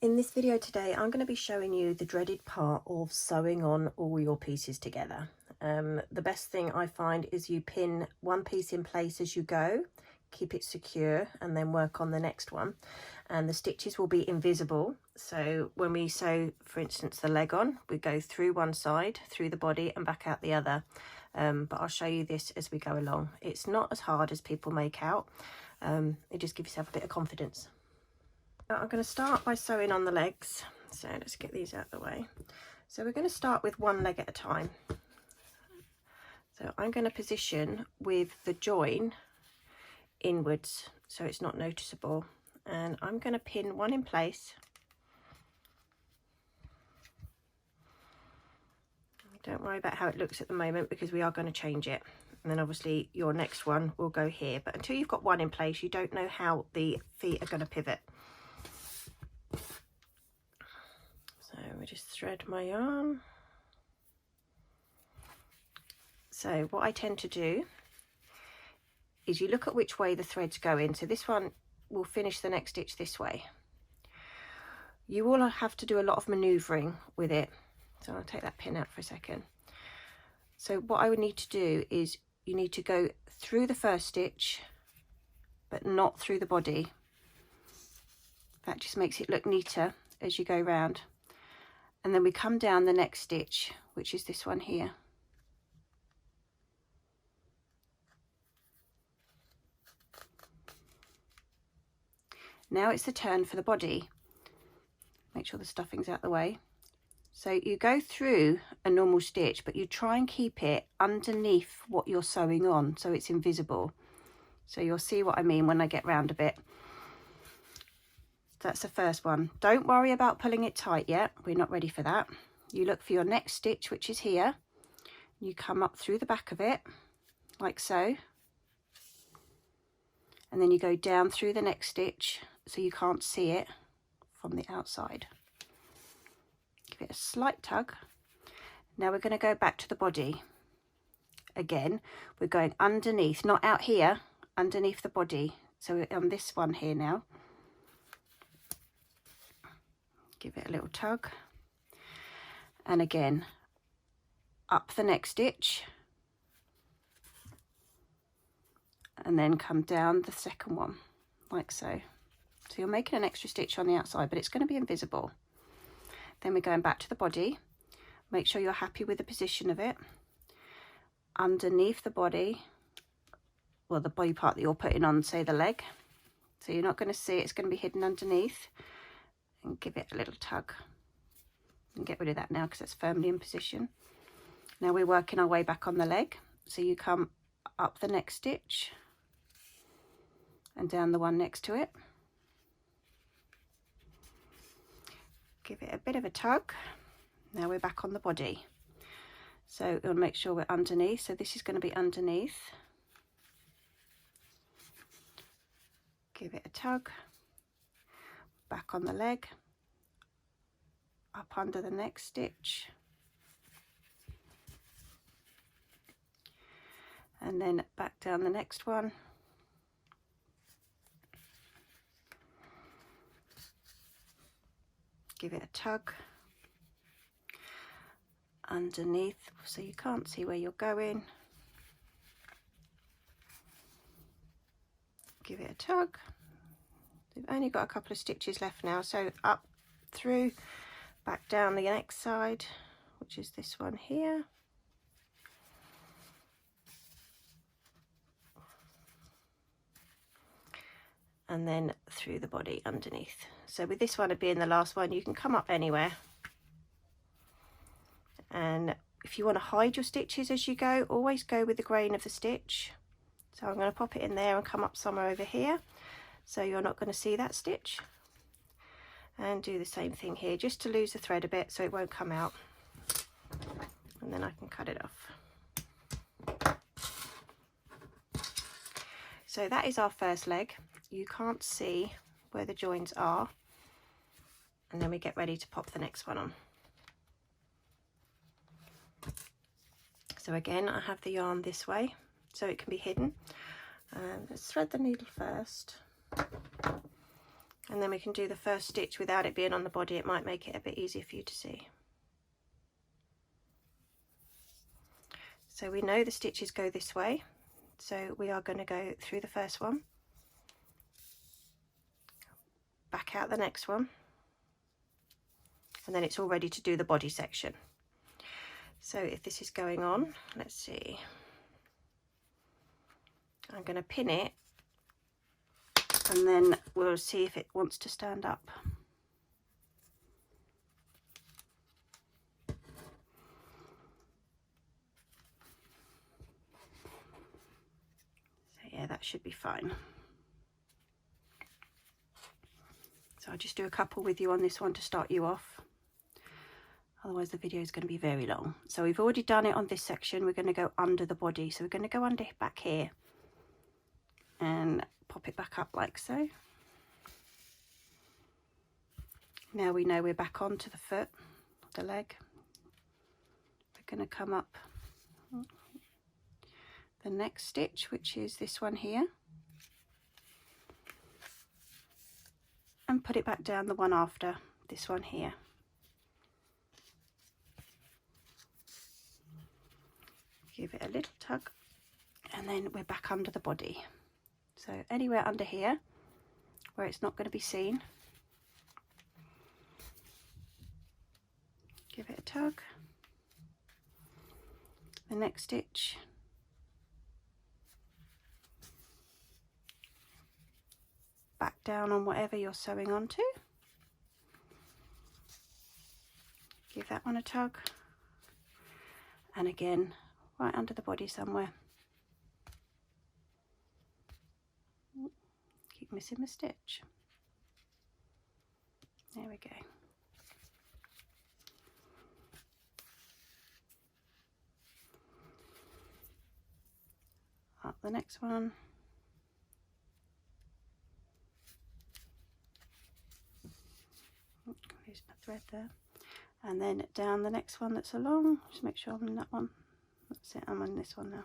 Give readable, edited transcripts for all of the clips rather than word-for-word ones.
In this video today, I'm going to be showing you the dreaded part of sewing on all your pieces together. The best thing I find is you pin one piece in place as you go, keep it secure, and then work on the next one. And the stitches will be invisible. So when we sew, for instance, the leg on, we go through one side, through the body and back out the other. But I'll show you this as we go along. It's not as hard as people make out. It just gives yourself a bit of confidence. I'm going to start by sewing on the legs, so let's get these out of the way. So we're going to start with one leg at a time. So I'm going to position with the join inwards so it's not noticeable, and I'm going to pin one in place. Don't worry about how it looks at the moment because we are going to change it, and then obviously your next one will go here, but until you've got one in place you don't know how the feet are going to pivot. So we just thread my yarn. So what I tend to do is you look at which way the threads go in. So this one will finish the next stitch this way. You will have to do a lot of manoeuvring with it. So I'll take that pin out for a second. So what I would need to do is you need to go through the first stitch, but not through the body. That just makes it look neater as you go round. And then we come down the next stitch, which is this one here. Now it's the turn for the body. Make sure the stuffing's out the way. So you go through a normal stitch, but you try and keep it underneath what you're sewing on so it's invisible. So you'll see what I mean when I get round a bit. That's the first one. Don't worry about pulling it tight yet. We're not ready for that. You look for your next stitch, which is here. You come up through the back of it, like so. And then you go down through the next stitch so you can't see it from the outside. Give it a slight tug. Now we're going to go back to the body. Again, we're going underneath, not out here, underneath the body. So we're on this one here now. Give it a little tug, and again up the next stitch, and then come down the second one like so. So you're making an extra stitch on the outside, but it's going to be invisible. Then we're going back to the body. Make sure you're happy with the position of it. Underneath the body, well, the body part that you're putting on, say the leg, so you're not going to see it, it's going to be hidden underneath. And give it a little tug and get rid of that now because it's firmly in position. Now we're working our way back on the leg, so you come up the next stitch and down the one next to it. Give it a bit of a tug. Now we're back on the body, so we'll make sure we're underneath. So this is going to be underneath. Give it a tug. Back on the leg, up under the next stitch, and then back down the next one. Give it a tug underneath so you can't see where you're going. Give it a tug. We've only got a couple of stitches left now, so up through, back down the next side, which is this one here. And then through the body underneath. So with this one being the last one, you can come up anywhere. And if you want to hide your stitches as you go, always go with the grain of the stitch. So I'm going to pop it in there and come up somewhere over here, so you're not going to see that stitch, and do the same thing here just to lose the thread a bit so it won't come out, and then I can cut it off. So that is our first leg. You can't see where the joins are, and then we get ready to pop the next one on. So again, I have the yarn this way so it can be hidden. Let's thread the needle first. And then we can do the first stitch without it being on the body. It might make it a bit easier for you to see. So we know the stitches go this way, so we are going to go through the first one, back out the next one, and then it's all ready to do the body section. So if this is going on, let's see, I'm going to pin it, and then we'll see if it wants to stand up. So yeah, that should be fine. So I'll just do a couple with you on this one to start you off. Otherwise the video is going to be very long. So we've already done it on this section. We're going to go under the body. So we're going to go under back here and pop it back up like so. Now we know we're back onto the foot, the leg. We're going to come up the next stitch, which is this one here, and put it back down the one after this one here. Give it a little tug, and then we're back under the body. So anywhere under here where it's not going to be seen, give it a tug. The next stitch, back down on whatever you're sewing onto, give that one a tug, and again right under the body somewhere. Keep missing the stitch. There we go. Up the next one. Here's my thread there. And then down the next one that's along. Just make sure I'm in that one. That's it, I'm on this one now.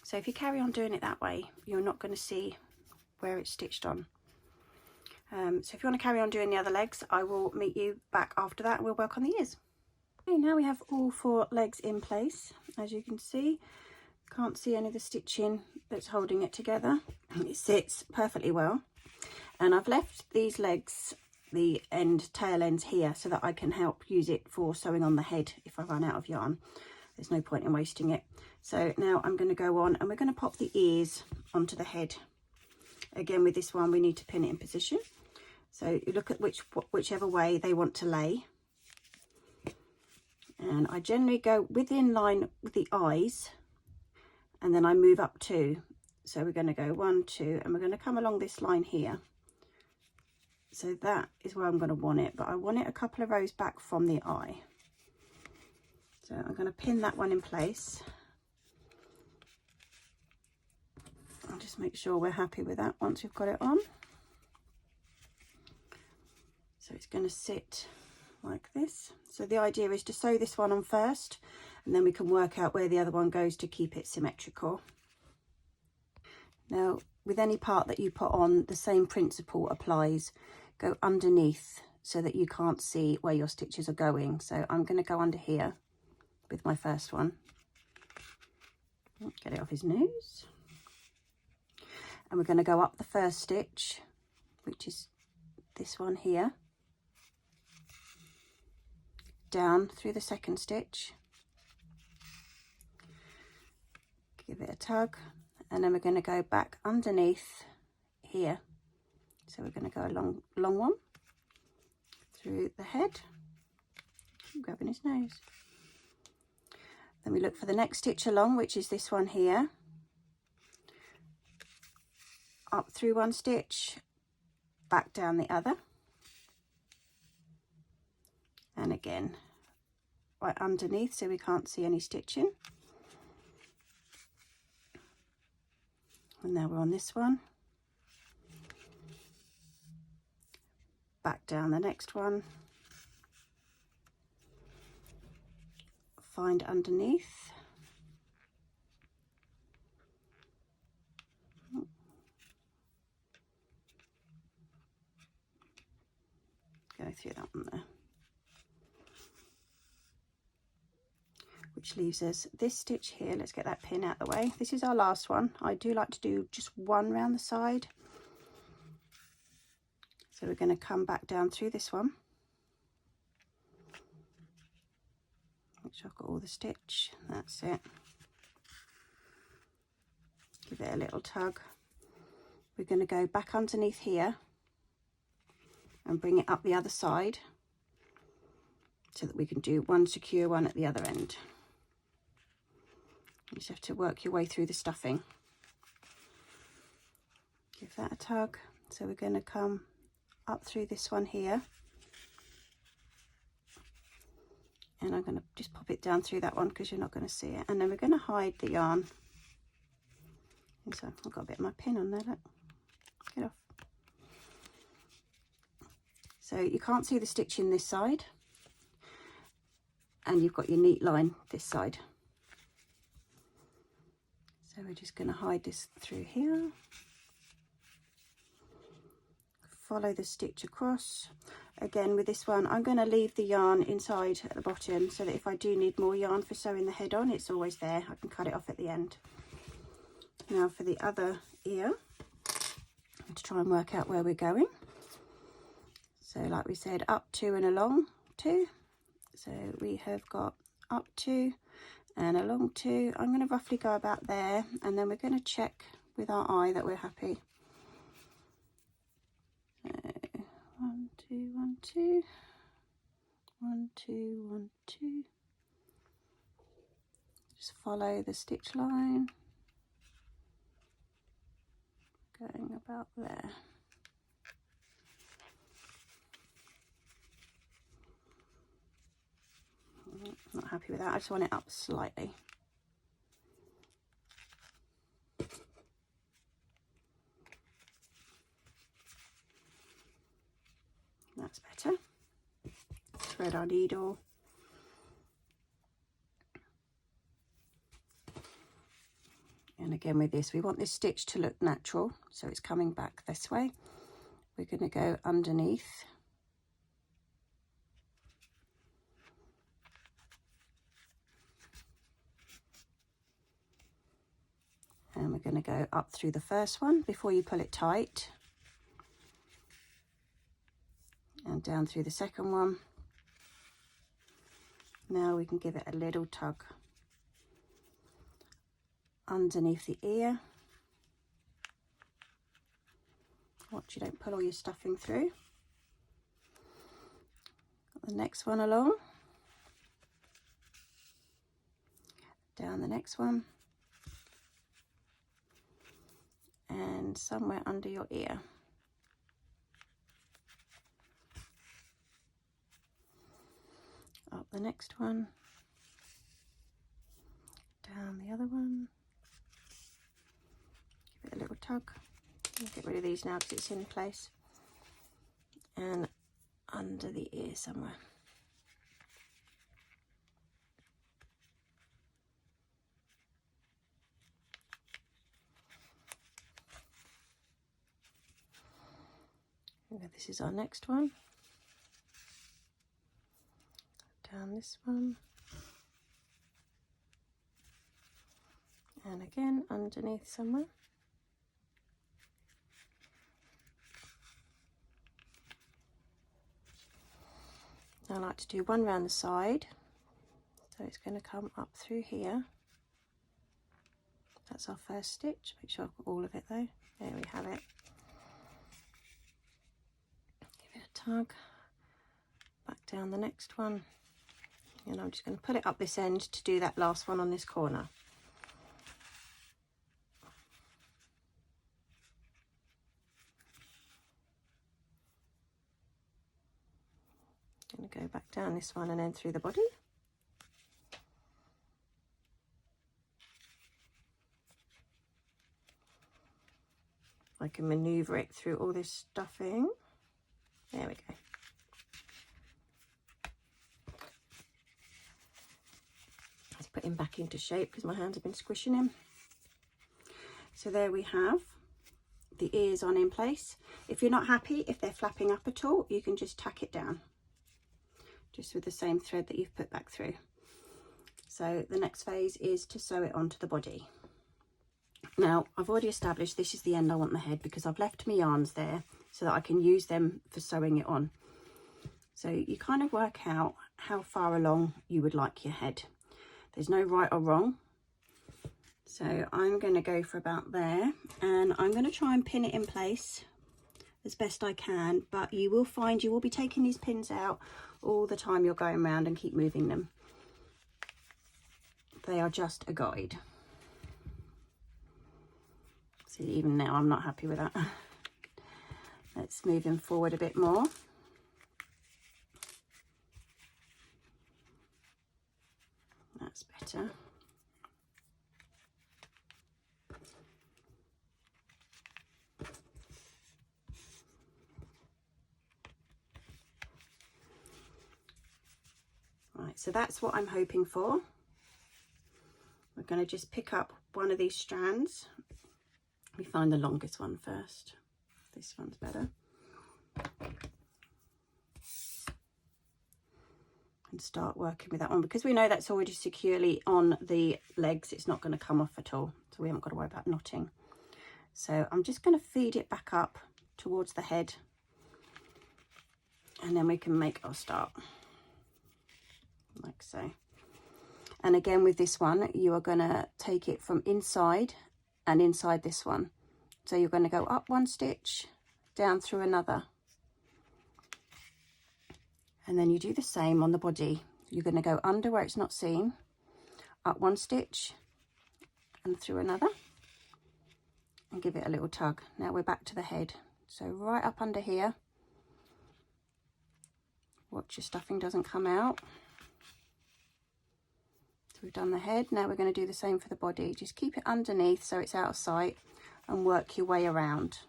So if you carry on doing it that way, you're not going to see where it's stitched on. So if you want to carry on doing the other legs, I will meet you back after that and we'll work on the ears. Okay, now we have all 4 legs in place. As you can see, can't see any of the stitching that's holding it together. It sits perfectly well. And I've left these legs, the tail ends here, so that I can help use it for sewing on the head if I run out of yarn. There's no point in wasting it. So now I'm going to go on and we're going to pop the ears onto the head. Again, with this one, we need to pin it in position. So you look at whichever way they want to lay. And I generally go within line with the eyes, and then I move up 2. So we're going to go 1, 2, and we're going to come along this line here. So that is where I'm going to want it, but I want it a couple of rows back from the eye. So I'm going to pin that one in place. I'll just make sure we're happy with that once we've got it on. So it's going to sit like this. So the idea is to sew this one on first, and then we can work out where the other one goes to keep it symmetrical. Now, with any part that you put on, the same principle applies. Go underneath so that you can't see where your stitches are going. So I'm going to go under here with my first one. Get it off his nose. And we're going to go up the first stitch, which is this one here, down through the second stitch, give it a tug, and then we're going to go back underneath here. So we're going to go along one through the head. I'm grabbing his nose. Then we look for the next stitch along, which is this one here. Up through one stitch, back down the other. And again, right underneath so we can't see any stitching. And now we're on this one. Back down the next one, find underneath, through that one there. Which leaves us this stitch here. Let's get that pin out of the way. This is our last one. I do like to do just one round the side. So we're going to come back down through this one. Make sure I've got all the stitch. That's it. Give it a little tug. We're going to go back underneath here and bring it up the other side so that we can do one secure one at the other end. You just have to work your way through the stuffing. Give that a tug. So we're going to come up through this one here. And I'm going to just pop it down through that one because you're not going to see it. And then we're going to hide the yarn. And so I've got a bit of my pin on there, look. Get off. So you can't see the stitch in this side. And you've got your neat line this side. So we're just going to hide this through here. Follow the stitch across. Again, with this one, I'm going to leave the yarn inside at the bottom so that if I do need more yarn for sewing the head on, it's always there. I can cut it off at the end. Now for the other ear, to try and work out where we're going. So like we said, up 2 and along 2. So we have got up 2 and along 2. I'm going to roughly go about there, and then we're going to check with our eye that we're happy. 1 2 1 2 1 2 1 2. Just follow the stitch line, going about there. Not happy with that. I just want it up slightly. That's better. Thread our needle. And again with this, we want this stitch to look natural, so it's coming back this way. We're going to go underneath. And we're going to go up through the first one before you pull it tight. And down through the second one. Now we can give it a little tug underneath the ear. Watch you don't pull all your stuffing through. Got the next one along. Down the next one. And somewhere under your ear. Up the next one, down the other one, give it a little tug. I'll get rid of these now because it's in place, and under the ear somewhere. Okay, this is our next one. Down this one, and again underneath somewhere. I like to do one round the side, so it's going to come up through here. That's our first stitch. Make sure I've got all of it though. There we have it. Give it a tug. Back down the next one. And I'm just going to put it up this end to do that last one on this corner. Going to go back down this one and then through the body. I can manoeuvre it through all this stuffing. There we go. Put him back into shape because my hands have been squishing him. So there we have the ears on in place. If you're not happy, if they're flapping up at all, you can just tack it down, just with the same thread that you've put back through. So the next phase is to sew it onto the body. Now, I've already established this is the end I want the head, because I've left my yarns there so that I can use them for sewing it on. So you kind of work out how far along you would like your head. There's no right or wrong. So I'm going to go for about there, and I'm going to try and pin it in place as best I can, but you will find you will be taking these pins out all the time you're going around, and keep moving them. They are just a guide. See, even now I'm not happy with that. Let's move him forward a bit more. That's better. Right, so that's what I'm hoping for. We're going to just pick up one of these strands. Let me find the longest one first. This one's better. And start working with that one, because we know that's already securely on the legs. It's not going to come off at all, so we haven't got to worry about knotting. So I'm just going to feed it back up towards the head, and then we can make our start, like so. And again, with this one, you are going to take it from inside and inside this one. So you're going to go up one stitch, down through another. And then you do the same on the body. You're going to go under where it's not seen, up one stitch and through another, and give it a little tug. Now we're back to the head. So right up under here. Watch your stuffing doesn't come out. So we've done the head. Now we're going to do the same for the body. Just keep it underneath so it's out of sight, and work your way around.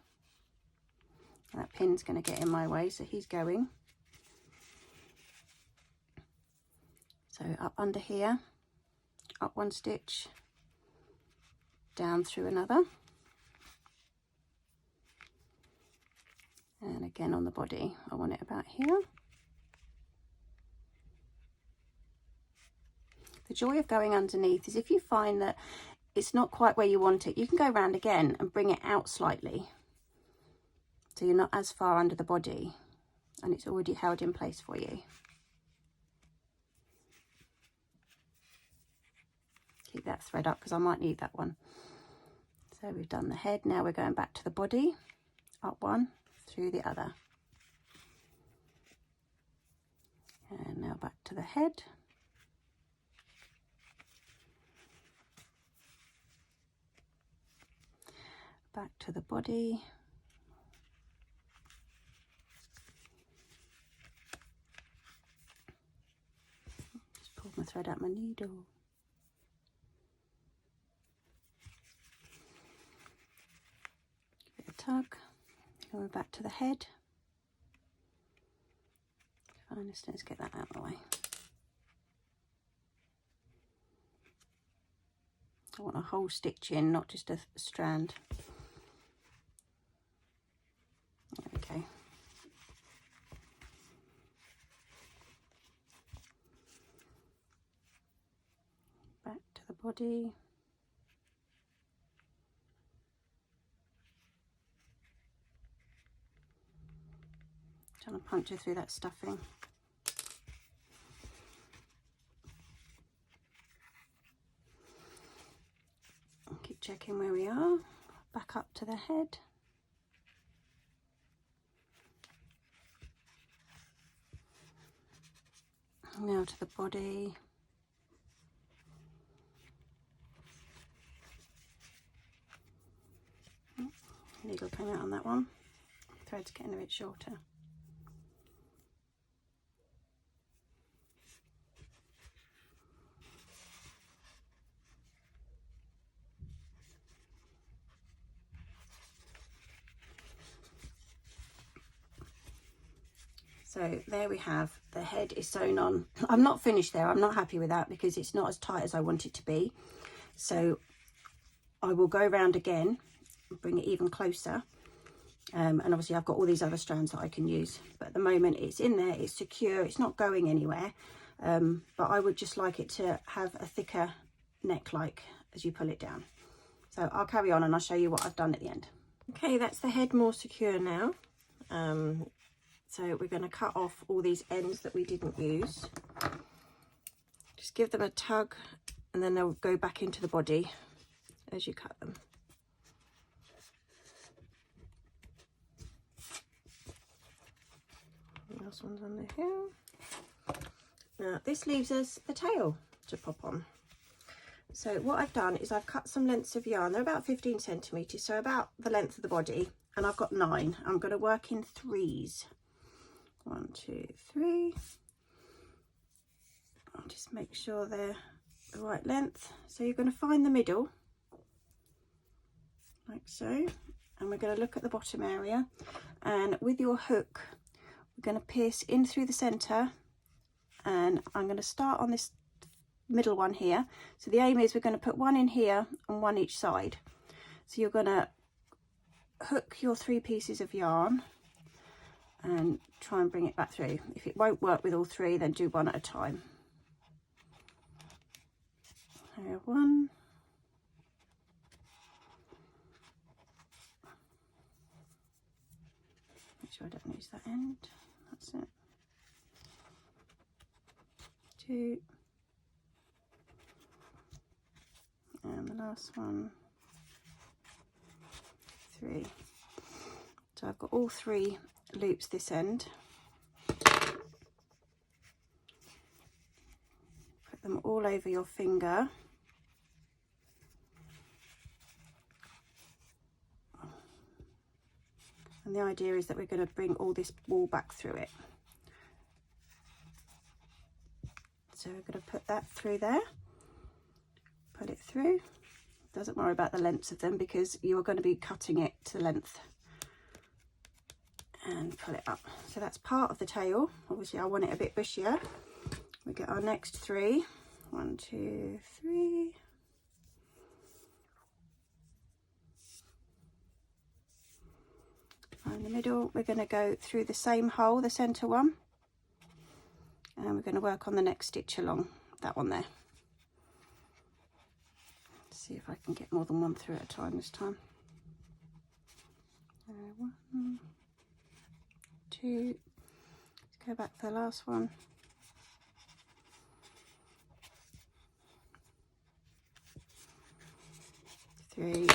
And that pin's going to get in my way, so he's going. So up under here, up one stitch, down through another, and again on the body, I want it about here. The joy of going underneath is if you find that it's not quite where you want it, you can go around again and bring it out slightly, so you're not as far under the body, and it's already held in place for you. Keep that thread up because I might need that one. So we've done the head. Now we're going back to the body, up one, through the other, and now back to the head. Back to the body. Just pulled my thread out my needle. Give it a tug. Going back to the head. Finest, let's get that out of the way. I want a whole stitch in, not just a strand. There we go. Back to the body. Trying to puncture through that stuffing. Keep checking where we are. Back up to the head. Now to the body. Needle came out on that one. Thread's getting a bit shorter. So there we have, the head is sewn on. I'm not finished there, I'm not happy with that because it's not as tight as I want it to be. So I will go around again and bring it even closer, And obviously I've got all these other strands that I can use, but at the moment it's in there, it's secure, it's not going anywhere. But I would just like it to have a thicker neck like as you pull it down. So I'll carry on and I'll show you what I've done at the end. Okay, that's the head more secure now. So we're going to cut off all these ends that we didn't use. Just give them a tug and then they'll go back into the body as you cut them. Last one's under here. Now this leaves us the tail to pop on. So what I've done is I've cut some lengths of yarn. They're about 15 centimetres, so about the length of the body, and I've got 9. I'm going to work in 3s. 1, 2, 3. I'll just make sure they're the right length. So you're going to find the middle, like so, and we're going to look at the bottom area, and with your hook we're going to pierce in through the centre, and I'm going to start on this middle one here. So the aim is we're going to put one in here and one each side. So you're going to hook your 3 pieces of yarn and try and bring it back through. If it won't work with all 3, then do one at a time. There, 1. Make sure I don't lose that end. That's it. 2. And the last one, 3. So I've got all 3 loops this end. Put them all over your finger. And the idea is that we're going to bring all this wool back through it. So we're going to put that through there. Pull it through. Doesn't worry about the lengths of them because you're going to be cutting it to length, and pull it up. So that's part of the tail. Obviously I want it a bit bushier. We get our next 3. 1, 2, 3. In the middle we're going to go through the same hole, the centre one, and we're going to work on the next stitch along that one there. See if I can get more than one through at a time this time. 1, 2. Let's go back to the last one. 3.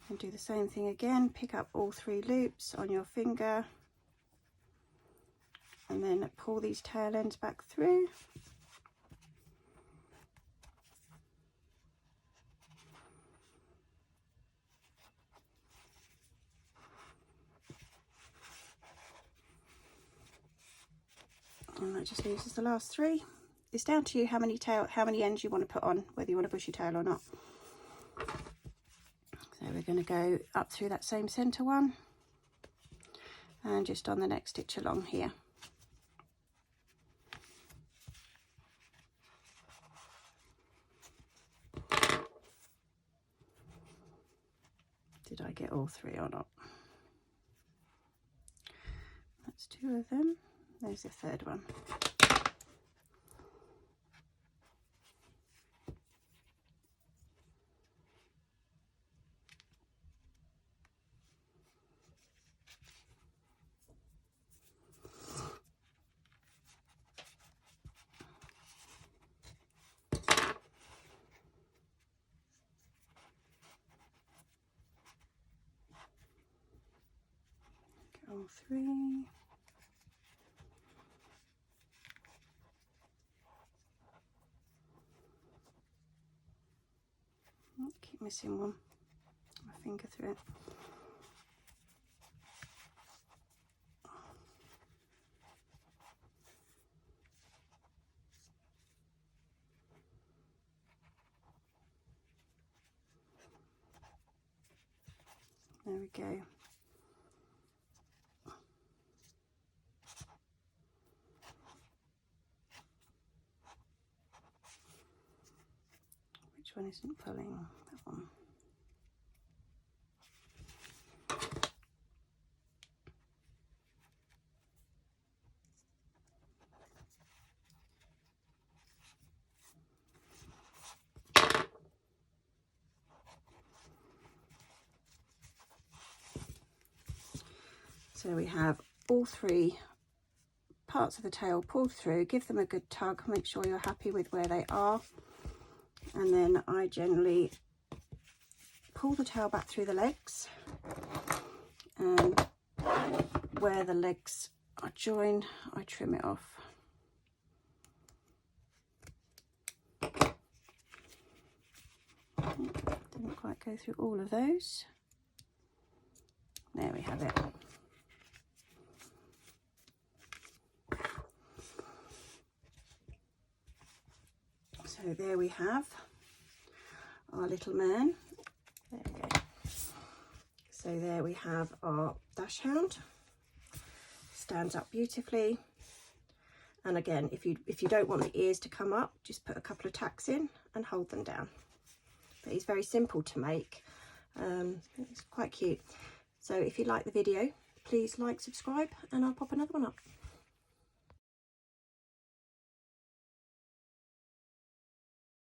And do the same thing again. Pick up all 3 loops on your finger and then pull these tail ends back through. And that just leaves us the last 3. It's down to you how many ends you want to put on, whether you want a bushy tail or not. So we're going to go up through that same centre one and just on the next stitch along here. Did I get all 3 or not? That's 2 of them. There's the 3rd one. Get all 3. Keep missing one. My finger through it. There we go. Which one isn't pulling? That one. So we have all 3 parts of the tail pulled through. Give them a good tug, make sure you're happy with where they are, and then I generally pull the tail back through the legs, and where the legs are joined I trim it off. Didn't quite go through all of those. There we have it. So there we have our little man. There we go. So there we have our dachshund. Stands up beautifully. And again, if you don't want the ears to come up, just put a couple of tacks in and hold them down. But he's very simple to make. It's quite cute. So if you like the video, please like, subscribe, and I'll pop another one up.